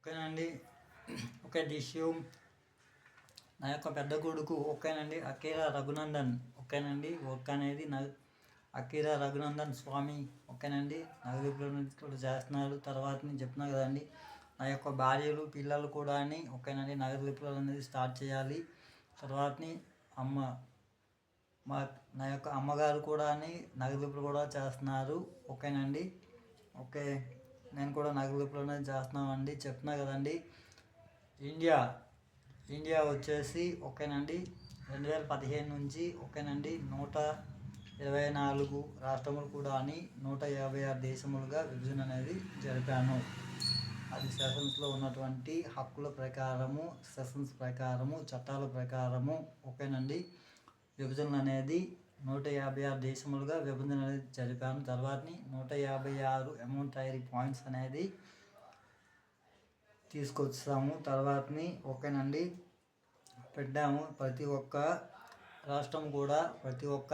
ఓకేనండి. ఓకే దిష్యు నా యొక్క పెద్ద కొడుకు ఓకేనండి అఖీరా రఘునందన్ ఓకేనండి వర్క్ అనేది అఖీరా రఘునందన్ స్వామి ఓకేనండి నగదుపులో నుంచి కూడా చేస్తున్నారు. తర్వాత నేను చెప్తున్నా కదండి నా యొక్క భార్యలు పిల్లలు కూడా అని ఓకేనండి నగదుపులో అనేది స్టార్ట్ చేయాలి. తర్వాతని అమ్మ నా యొక్క అమ్మగారు కూడా అని నగదుపులు కూడా చేస్తున్నారు ఓకేనండి. ఓకే నేను కూడా నగదుపులు అనేది చేస్తున్నామండి. చెప్తున్నా కదండి ఇండియా వచ్చేసి ఓకేనండి 2015 నుంచి ఓకేనండి 124 రాష్ట్రములు కూడా అని 156 దేశములుగా విభజన అనేది జరిపాను. అది సెషన్స్లో ఉన్నటువంటి హక్కుల ప్రకారము సెషన్స్ ప్రకారము చట్టాల ప్రకారము ఓకేనండి విభజన అనేది 156 దేశములుగా విభజన అనేది జరిపాను. తర్వాతని 156 అమౌంటరీ పాయింట్స్ అనేది తీసుకొచ్చాము. తర్వాతని ఓకేనండి పెట్టాము. ప్రతి ఒక్క రాష్ట్రం కూడా ప్రతి ఒక్క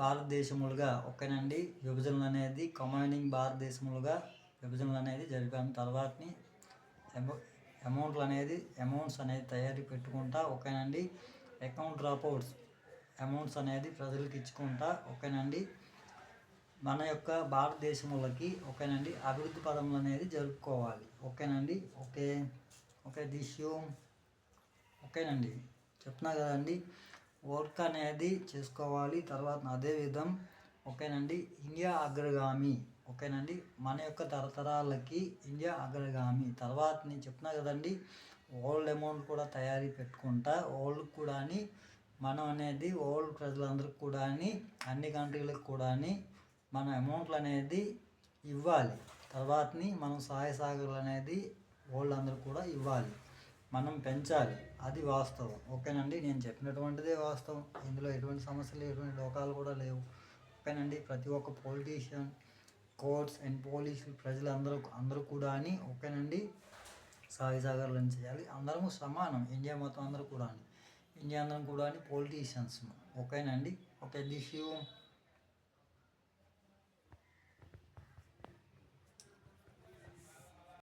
భారతదేశములుగా ఓకేనండి విభజనలు అనేది కమాండింగ్ భారతదేశములుగా విభజనలు అనేది జరిపాము. తర్వాతని అమౌంట్స్ అనేది తయారీ పెట్టుకుంటా ఓకేనండి అకౌంట్ డ్రాప్అవుట్స్ అమౌంట్స్ అనేది ప్రజలకు ఇచ్చుకుంటా ఓకేనండి మన యొక్క భారతదేశములకి ఓకేనండి అభివృద్ధి పదములు అనేది జరుపుకోవాలి ఓకేనండి. ఓకే దిష్యు ఓకేనండి చెప్తున్నా కదండి వర్క్ అనేది చేసుకోవాలి. తర్వాత అదే విధం ఓకేనండి ఇండియా అగ్రగామి ఓకేనండి మన యొక్క తరతరాలకి ఇండియా అగ్రగామి. తర్వాత నేను చెప్తున్నా కదండి ఓల్డ్ అమౌంట్ కూడా తయారీ పెట్టుకుంటా ఓల్డ్ కూడా మనం అనేది ఓల్డ్ ప్రజలందరికీ కూడా అన్ని కంట్రీలకు కూడా మన అమౌంట్లు అనేది ఇవ్వాలి. తర్వాతని మనం సహాయ సహకారాలు అనేది ఓల్డ్ అందరూ కూడా ఇవ్వాలి. మనం పెంచాలి. అది వాస్తవం ఓకేనండి. నేను చెప్పినటువంటిదే వాస్తవం. ఇందులో ఎటువంటి సమస్యలు ఎటువంటి లోకాలు కూడా లేవు ఓకేనండి. ప్రతి ఒక్క పొలిటీషియన్ కోర్ట్స్ అండ్ పోలీసులు అందరూ కూడా ఓకేనండి సహాయ సహకారాలు చేయాలి. అందరము సమానం. ఇండియా మొత్తం అందరూ కూడా పొలిటీషియన్స్ ఓకేనండి. ఓకే దిష్యు